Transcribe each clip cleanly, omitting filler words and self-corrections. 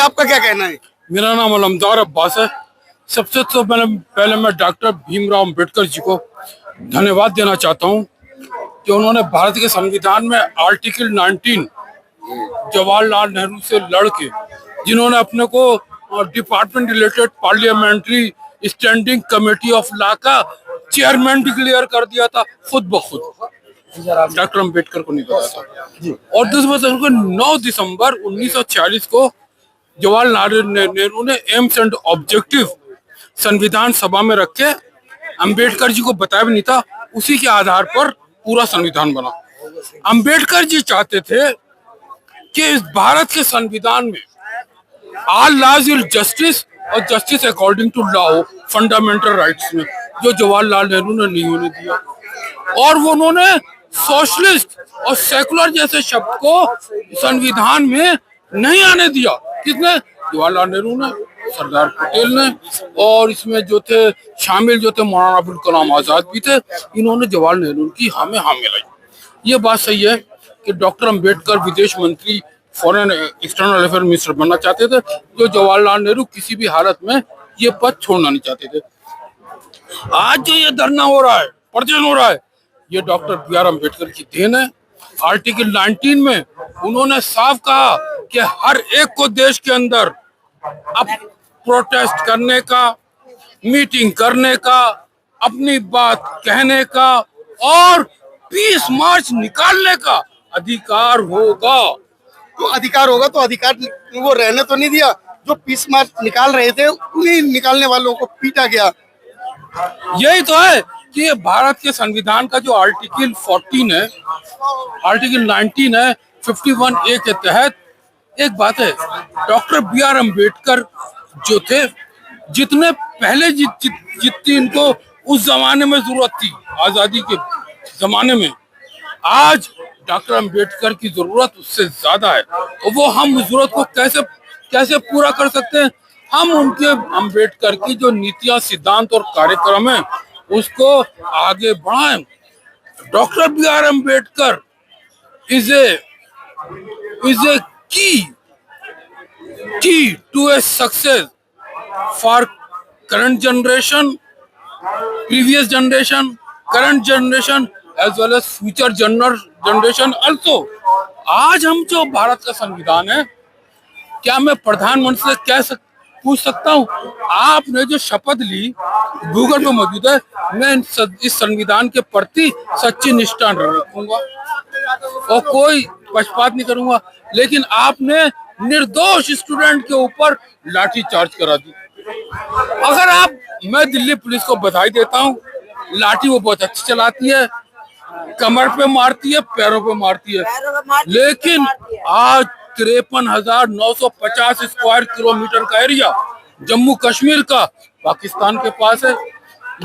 आपका क्या कहना है? मेरा नाम अलमदार अब्बास है। सबसे तो पहले मैं डॉक्टर भीमराव अंबेडकर जी को धन्यवाद देना चाहता हूँ कि उन्होंने भारत के संविधान में आर्टिकल 19 जवाहरलाल नेहरू से लड़ के जिन्होंने अपने को department related parliamentary standing committee of law का चेयरमैन डिक्लेयर कर दिया था खुद ब खुद। डॉक्टर अंबेडकर को नहीं पता था। और दूसरी बात 9 दिसंबर 1946 को जवाहरलाल नेहरू ने एम्स एंड ऑब्जेक्टिव संविधान सभा में रखे। अंबेडकर जी को बताया भी नहीं था, उसी के आधार पर पूरा संविधान बना। अंबेडकर जी चाहते थे कि इस भारत के संविधान में ऑल लॉज विल जस्टिस और जस्टिस अकॉर्डिंग टू लॉ हो, फंडामेंटल राइट्स में, जो जवाहरलाल नेहरू ने नहीं होने दिया। और वो उन्होंने सोशलिस्ट और सेकुलर जैसे शब्द को संविधान में नहीं आने दिया। किसने? जवाहरलाल नेहरू ने, सरदार पटेल ने, और इसमें जो थे शामिल जो थे मौलाना अबुल कलाम आजाद भी थे। इन्होंने जवाहरलाल नेहरू की हामी लाई। ये बात सही है कि डॉक्टर अंबेडकर विदेश मंत्री, फॉरेन एक्सटर्नल अफेयर मिनिस्टर बनना चाहते थे, जो जवाहरलाल नेहरू किसी भी हालत में ये पद छोड़ना नहीं चाहते थे। आज जो ये धरना हो रहा है, प्रदर्शन हो रहा है, ये डॉक्टर बी.आर. अम्बेडकर की देन है। आर्टिकल 19 में उन्होंने साफ कहा कि हर एक को देश के अंदर अब प्रोटेस्ट करने का, मीटिंग करने का, अपनी बात कहने का और पीस मार्च निकालने का अधिकार होगा। तो अधिकार होगा तो अधिकार वो रहने तो नहीं दिया। जो पीस मार्च निकाल रहे थे उन्हीं निकालने वालों को पीटा गया। यही तो है कि ये भारत के संविधान का जो आर्टिकल 14 है, आर्टिकल 19 है, 51A के तहत एक बात है, डॉक्टर बी.आर. अम्बेडकर जो थे, जितने पहले जितनी इनको उस जमाने में जरूरत थी, आजादी के जमाने में, आज डॉक्टर अम्बेडकर की जरूरत उससे ज्यादा है। तो वो हम उस जरूरत को कैसे पूरा कर सकते हैं? हम उनके अम्बेडकर की जो नीतियां, सिद्धांत और कार्यक्रम है उसको आगे बढ़ाएं। Doctor B R. Ambedkar is a key to a success for current generation, previous generation, current generation as well as future generation also। आज हम जो भारत का संविधान है, क्या मैं प्रधानमंत्री से पूछ सकता हूँ, आपने जो शपथ ली, गूगल पे मौजूद है, मैं इस संविधान के प्रति सच्ची निष्ठा रखूंगा और कोई पक्षपात नहीं करूंगा, लेकिन आपने निर्दोष स्टूडेंट के ऊपर लाठी चार्ज करा दी। मैं दिल्ली पुलिस को बधाई देता हूँ, लाठी वो बहुत अच्छी चलाती है, कमर पे मारती है, पैरों पे मारती है, लेकिन आज 53,950 स्क्वायर किलोमीटर का एरिया जम्मू कश्मीर का पाकिस्तान के पास है।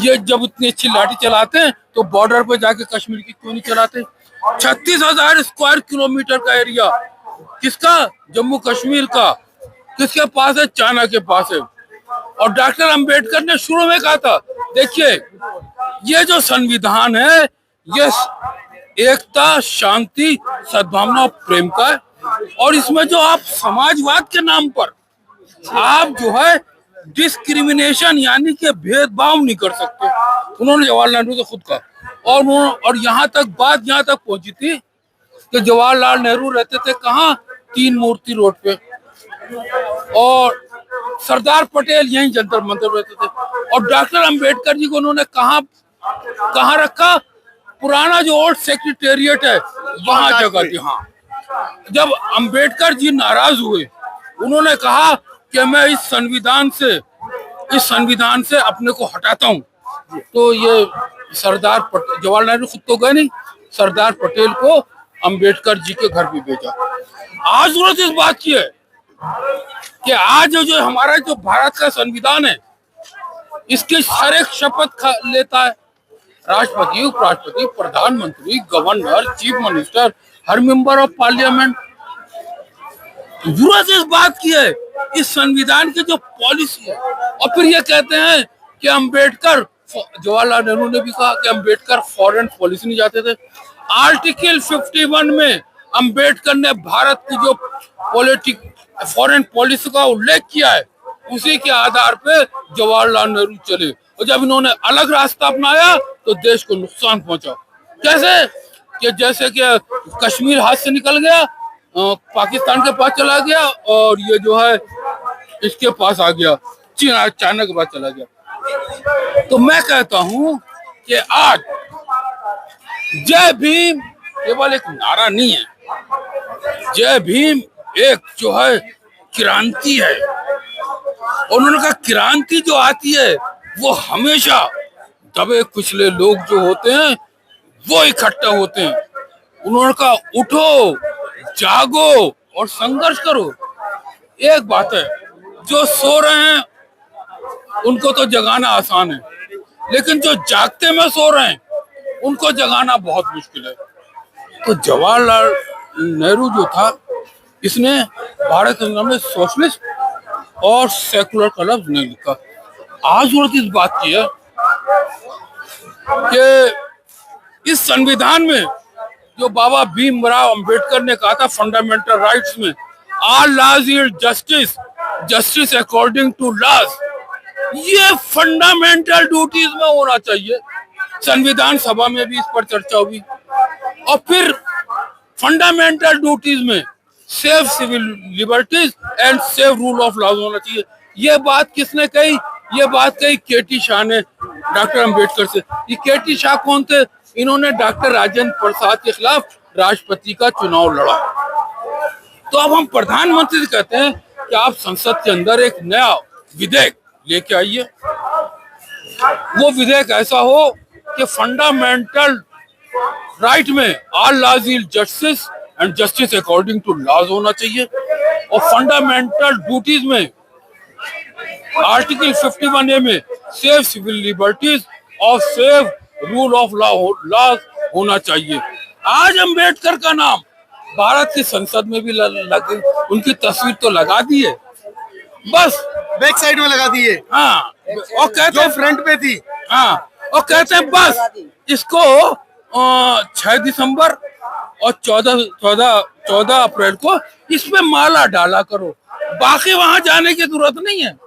ये जब इतनी अच्छी लाठी चलाते हैं तो बॉर्डर पे जाके कश्मीर की क्यों नहीं चलाते? 36,000 स्क्वायर किलोमीटर का एरिया किसका? जम्मू कश्मीर का। किसके पास है? चाइना के पास है। और डॉक्टर अंबेडकर ने शुरू में कहा था, देखिए ये जो संविधान है ये एकता, शांति, सद्भावना और प्रेम का है, और इसमें जो आप समाजवाद के नाम पर आप जो है डिस्क्रिमिनेशन यानी कि भेदभाव नहीं कर सकते। उन्होंने जवाहरलाल नेहरू से खुद कहा। और यहाँ तक पहुंची थी कि जवाहरलाल नेहरू रहते थे कहाँ? 3 मूर्ति रोड पे, और सरदार पटेल यहीं जंतर मंतर रहते थे। और डॉक्टर अंबेडकर जी को उन्होंने कहाँ रखा? पुराना जो ओल्ड सेक्रेटेरिएट है वहां जगह दी। हाँ, जब अंबेडकर जी नाराज हुए, उन्होंने कहा कि मैं इस संविधान से अपने को हटाता हूँ। तो ये जवाहरलाल नेहरू खुद तो गए नहीं, सरदार पटेल को अंबेडकर जी के घर भी भेजा। आज जरूरत इस बात की है कि आज जो हमारा जो भारत का संविधान है, इसकी हर एक शपथ लेता है राष्ट्रपति, उपराष्ट्रपति, प्रधानमंत्री, governor, chief minister, her member of parliament. जरूरत इस बात की है, इस संविधान की जो पॉलिसी है। और फिर ये कहते हैं कि अंबेडकर, जवाहरलाल नेहरू ने भी कहा कि अंबेडकर फॉरेन पॉलिसी नहीं चाहते थे। आर्टिकल 51 में अंबेडकर ने भारत की जो फॉरेन पॉलिसी का उल्लेख किया है, उसी के आधार पे जवाहरलाल नेहरू चले, और जब इन्होंने अलग रास्ता अपनाया तो देश को नुकसान पहुंचा। कैसे कि जैसे कि कश्मीर हाथ से निकल गया, पाकिस्तान के पास चला गया, और ये जो है इसके पास आ गया, चाइना के पास चला गया। तो मैं कहता हूं कि आज जय भीम केवल एक नारा नहीं है, जय भीम एक जो है क्रांति है। और उन्होंने कहा क्रांति जो आती है वो हमेशा दबे कुचले लोग जो होते हैं वो इकट्ठा होते हैं। उन्होंने कहा उठो, जागो और संघर्ष करो। एक बात है, जो सो रहे हैं उनको तो जगाना आसान है, लेकिन जो जागते में सो रहे हैं उनको जगाना बहुत मुश्किल है। तो जवाहरलाल नेहरू जो था, इसने भारत संविधान में सोशलिस्ट और सेकुलर का लफ्ज नहीं लिखा। आज जरूरत इस बात की है कि इस संविधान में जो बाबा भीमराव अंबेडकर ने कहा था फंडामेंटल राइट्स में, all laws is justice, justice according to laws, ये फंडामेंटल ड्यूटीज में होना चाहिए। संविधान सभा में भी इस पर चर्चा हुई, और फिर फंडामेंटल ड्यूटीज में save civil liberties and save rule of law होना चाहिए। ये बात किसने कही? ये बात कही केटी शाह ने डॉक्टर अंबेडकर से। ये केटी शाह कौन थे? इन्होंने डॉक्टर राजेंद्र प्रसाद के खिलाफ राष्ट्रपति का चुनाव लड़ा। तो अब हम प्रधानमंत्री से कहते हैं कि आप संसद के अंदर एक नया विधेयक लेके आइए। वो विधेयक ऐसा हो कि फंडामेंटल राइट में all laws is justice and justice according to laws होना चाहिए, और फंडामेंटल ड्यूटीज में आर्टिकल 51A में सेव सिविल लिबर्टीज और सेव रूल ऑफ लॉ होना चाहिए। आज अंबेडकर का नाम भारत की संसद में भी लगे, उनकी तस्वीर तो लगा दी है, बस बैक साइड में लगा दिए। हाँ, और कहते जो फ्रंट पे थी। हाँ, और कहते हैं बस इसको 6 दिसंबर और 14 अप्रैल को इस पे माला डाला करो, बाकी वहां जाने की जरूरत नहीं है।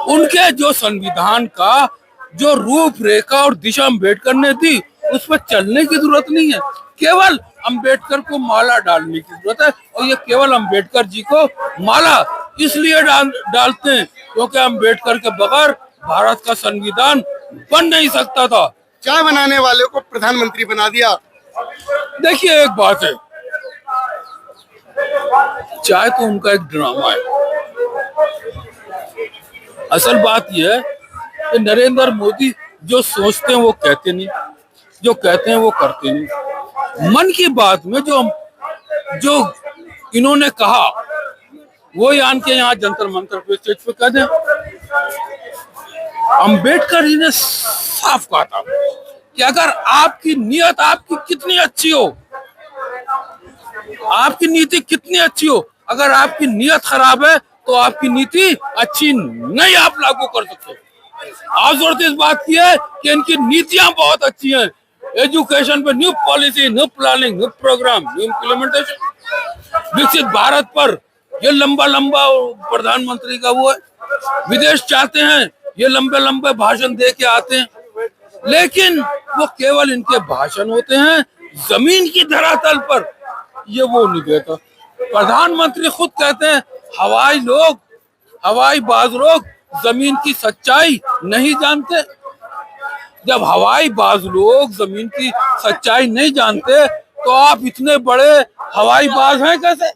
उनके जो संविधान का जो रूपरेखा और दिशा अम्बेडकर ने दी, उस पर चलने की जरूरत नहीं है, केवल अंबेडकर को माला डालने की जरूरत है। और ये केवल अंबेडकर जी को माला इसलिए डालते हैं क्योंकि अंबेडकर के बगैर भारत का संविधान बन नहीं सकता था। चाय बनाने वाले को प्रधानमंत्री बना दिया। देखिए एक बात है, चाय तो उनका एक ड्रामा है। असल बात यह है कि नरेंद्र मोदी जो सोचते हैं वो कहते नहीं, जो कहते हैं वो करते नहीं। मन की बात में जो इन्होंने कहा वो आन के यहाँ जंतर मंतर पे स्टेज पे कह दें। अंबेडकर जी ने साफ कहा था कि अगर आपकी नियत आपकी कितनी अच्छी हो, आपकी नीति कितनी अच्छी हो, अगर आपकी नियत खराब है तो आपकी नीति अच्छी नहीं आप लागू कर सकते। आज जरूरत इस बात की है कि इनकी नीतियां बहुत अच्छी हैं। एजुकेशन पे new policy, new planning, new program, new implementation. विकसित भारत पर ये लंबा प्रधानमंत्री का वो है। विदेश चाहते हैं, ये लंबे भाषण दे के आते हैं, लेकिन वो केवल इनके भाषण होते हैं, जमीन की धरातल पर ये वो नहीं देता। प्रधानमंत्री खुद कहते हैं हवाई बाज लोग जमीन की सच्चाई नहीं जानते। जब हवाई बाज लोग जमीन की सच्चाई नहीं जानते तो आप इतने बड़े हवाई बाज हैं कैसे?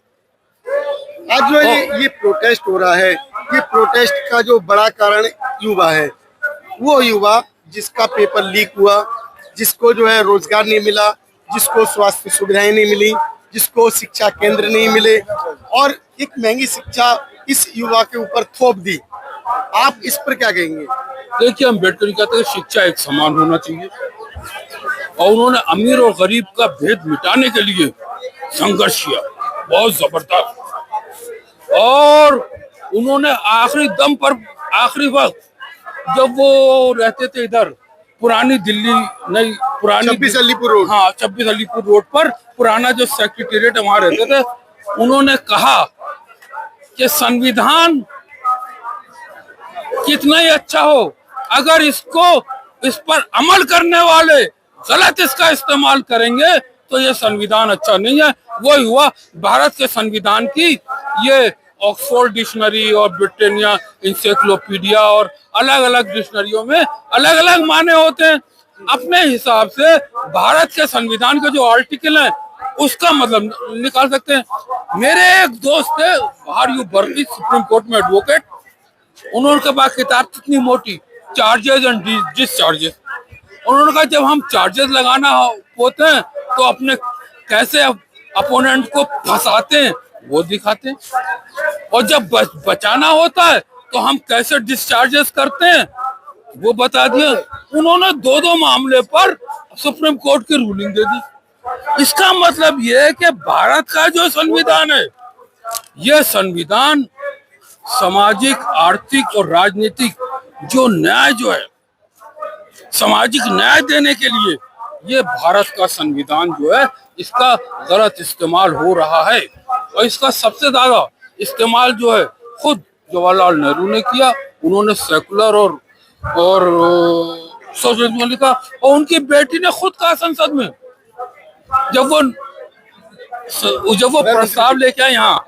आज जो ये प्रोटेस्ट हो रहा है, ये प्रोटेस्ट का जो बड़ा कारण युवा है। वो युवा जिसका पेपर लीक हुआ, जिसको जो है रोजगार नहीं मिला, जिसको स्वास्थ्य सुविधाएं नहीं मिली, जिसको शिक्षा केंद्र नहीं मिले, और एक महंगी शिक्षा इस युवा के ऊपर थोप दी। आप इस पर क्या कहेंगे? देखिए, अम्बेडकर कहते हैं शिक्षा एक समान होना चाहिए, और उन्होंने अमीर और गरीब का भेद मिटाने के लिए संघर्ष किया बहुत जबरदस्त। और उन्होंने आखिरी दम पर, आखिरी वक्त जब वो रहते थे इधर पुरानी दिल्ली, नहीं पुरानी 26 अलीपुर रोड। हाँ 26 अलीपुर रोड पर पुराना जो सेक्रेटेरिएट वहां रहते थे, उन्होंने कहा कि संविधान कितना ही अच्छा हो, अगर इस पर अमल करने वाले गलत इसका इस्तेमाल करेंगे तो ये संविधान अच्छा नहीं है। वो हुआ भारत के संविधान की ये ऑक्सफोर्ड डिक्शनरी और ब्रिटानिया इंसाइक्लोपीडिया और अलग अलग डिक्शनरियों में अलग अलग माने होते हैं। अपने हिसाब से भारत के संविधान के जो आर्टिकल हैं उसका मतलब निकाल सकते हैं। मेरे एक दोस्त है बाहर यू बर्फी सुप्रीम कोर्ट में एडवोकेट, उन्होंने पास किताब कितनी मोटी, चार्जेस एंड डिसचार्जेस। उन्होंने कहा जब हम चार्जेस लगाना होते हैं तो अपने कैसे अपोनेंट को फंसाते हैं वो दिखाते हैं, और जब बचाना होता है तो हम कैसे डिसचार्जेस करते हैं वो बता दिया। उन्होंने दो मामले पर सुप्रीम कोर्ट की रूलिंग दे दी। इसका मतलब ये है कि भारत का जो संविधान है, यह संविधान सामाजिक, आर्थिक और राजनीतिक जो न्याय जो है, सामाजिक न्याय देने के लिए ये भारत का संविधान जो है इसका गलत इस्तेमाल हो रहा है। और इसका सबसे ज्यादा इस्तेमाल जो है खुद जवाहरलाल नेहरू ने किया। उन्होंने सेकुलर और सोशलिज्म लिखा, और उनकी बेटी ने खुद कहा संसद में, जब वो प्रस्ताव लेके आए यहाँ,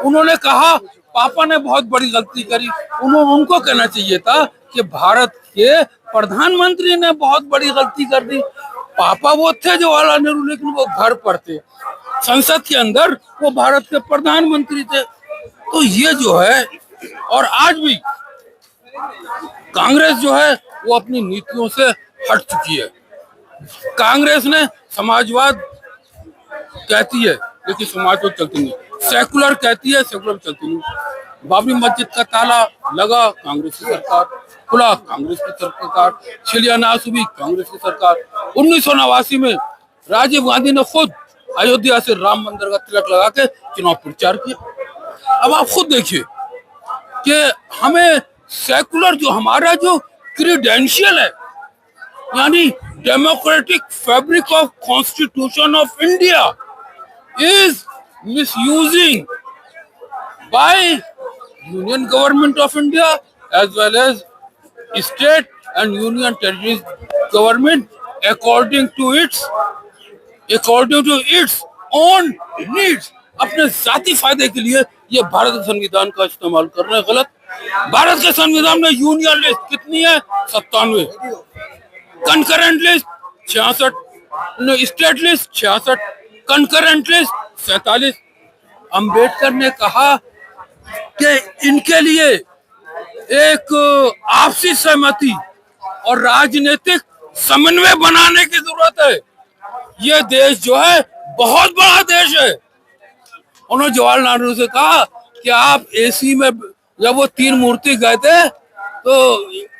उन्होंने कहा पापा ने बहुत बड़ी गलती करी। उनको कहना चाहिए था कि भारत के प्रधानमंत्री ने बहुत बड़ी गलती कर दी। पापा वो थे जवाहरलाल नेहरू, लेकिन वो घर पर थे, संसद के अंदर वो भारत के प्रधानमंत्री थे। तो ये जो है, और आज भी कांग्रेस जो है वो अपनी नीतियों से हट चुकी है। कांग्रेस ने समाजवाद कहती है लेकिन समाजवाद चलती नहीं, सेकुलर कहती है सेकुलर चलती नहीं। बाबरी मस्जिद का ताला लगा, कांग्रेस की सरकार, खुला, कांग्रेस की सरकार, शिलान्यास हुई, कांग्रेस की सरकार। 1989 में राजीव गांधी ने खुद अयोध्या से राम मंदिर का तिलक लगा के चुनाव प्रचार किया। अब आप खुद देखिए कि हमें सेकुलर जो हमारा जो क्रीडेंशियल है, यानी democratic fabric of constitution of India is misusing by Union Government of India as well as state and union territories government according to its own needs, अपने जाति फायदे के लिए ये भारत के संविधान का इस्तेमाल कर रहे हैं गलत। भारत के संविधान में यूनियन लिस्ट कितनी है? 97, concurrent list 66, state list 66, concurrent list 47। Ambedkar ने कहा कि इनके लिए एक आपसी सहमति और राजनीतिक समन्वय बनाने की जरूरत है। यह देश जो है बहुत बड़ा देश है। उन्होंने जवाहरलाल नेहरू से कहा कि आप एसी में, जब वो 3 मूर्ति गए थे तो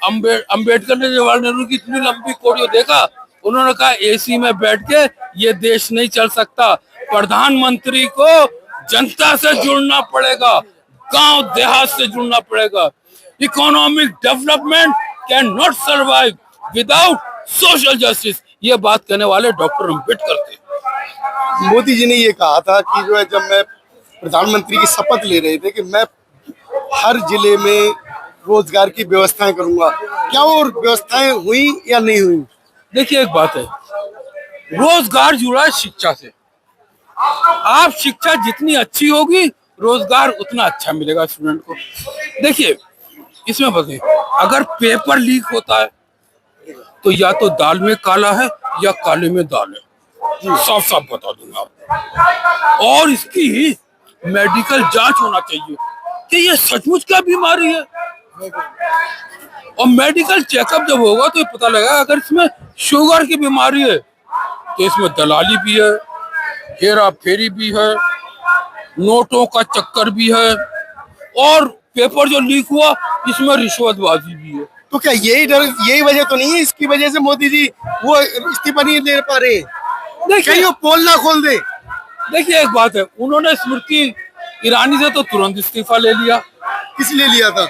अंबेडकर ने जवाहरलाल नेहरू की इतनी लंबी कोरियो देखा, उन्होंने कहा एसी में बैठ के ये देश नहीं चल सकता, प्रधानमंत्री को जनता से जुड़ना पड़ेगा, गांव देहात से जुड़ना पड़ेगा। Economic development can not survive without social justice, ये बात कहने वाले डॉक्टर अम्बेडकर थे। मोदी जी ने ये कहा था कि जो है, जब मैं प्रधानमंत्री की शपथ ले रहे थे कि मैं हर जिले में रोजगार की व्यवस्थाएं करूंगा। क्या वो व्यवस्थाएं हुई या नहीं हुई? देखिए एक बात है, रोजगार जुड़ा है शिक्षा से। आप शिक्षा जितनी अच्छी होगी रोजगार उतना अच्छा मिलेगा स्टूडेंट को। देखिए इसमें बताइए, अगर पेपर लीक होता है तो या तो दाल में काला है या काले में दाल है, साफ साफ बता दूंगा आपको। और इसकी मेडिकल जांच होना चाहिए कि ये सचमुच क्या बीमारी है, और मेडिकल चेकअप जब होगा तो ये पता लगेगा अगर इसमें शुगर की बीमारी है तो इसमें दलाली भी है, हेरा फेरी भी है, नोटों का चक्कर भी है, और पेपर जो लीक हुआ इसमें रिश्वतबाजी भी है। तो क्या यही वजह तो नहीं है इसकी वजह से मोदी जी वो इस्तीफा नहीं दे पा रहे? देखिए वो पोल ना खोल दे। देखिए एक बात है, उन्होंने स्मृति ईरानी से तो तुरंत इस्तीफा ले लिया। किस लिए लिया था?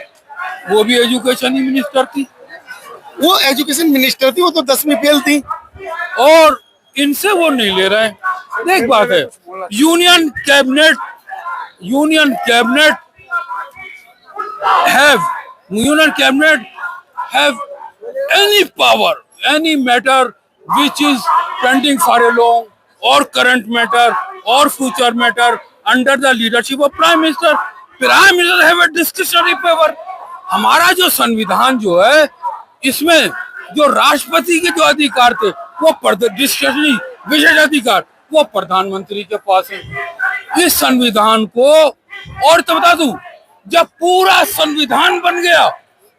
वो भी एजुकेशन ही मिनिस्टर थी। वो एजुकेशन मिनिस्टर थी, वो तो 10वीं फेल थी। और इनसे वो नहीं ले रहे हैं। एक बात है, union cabinet have any power, any matter which is pending for a long or current matter or future matter under the leadership of Prime Minister. Prime Minister have a discretionary power. हमारा जो संविधान जो है, इसमें जो राष्ट्रपति के जो अधिकार थे वो डिस्क्रिशनरी विशेषाधिकार वो प्रधानमंत्री के पास है। इस संविधान को, और तो बता दूं, जब पूरा संविधान बन गया,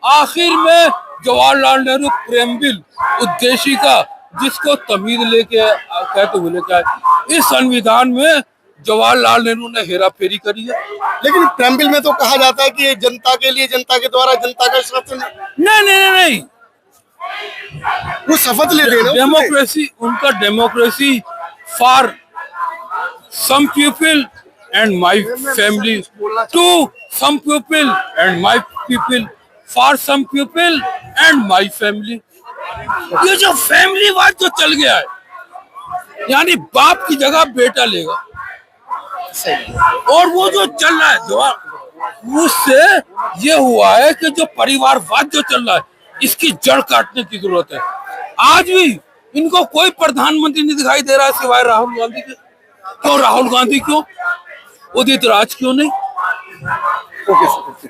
आखिर में जवाहरलाल नेहरू प्रेमबिल उद्देशिका, जिसको तमीज लेके कहते हुए लेके आए, इस संविधान में जवाहरलाल नेहरू ने हेरा फेरी करी है। लेकिन प्रेमबिल में तो कहा जाता है कि ये जनता के लिए, जनता के द्वारा, जनता का शासन है। नहीं, वो शपथ ले रहे हैं डेमोक्रेसी, उनका democracy for some people and my family, to some people and my people, for some people and my family. ये जो फैमिली वाद जो चल गया है, यानी बाप की जगह बेटा लेगा, और वो जो चल रहा है, उससे ये हुआ है कि जो परिवारवाद जो चल रहा है, इसकी जड़ काटने की जरूरत है। आज भी इनको कोई प्रधानमंत्री नहीं दिखाई दे रहा है सिवाय राहुल गांधी के। क्यों राहुल गांधी, क्यों उदित राज, क्यों नहीं? Okay sir.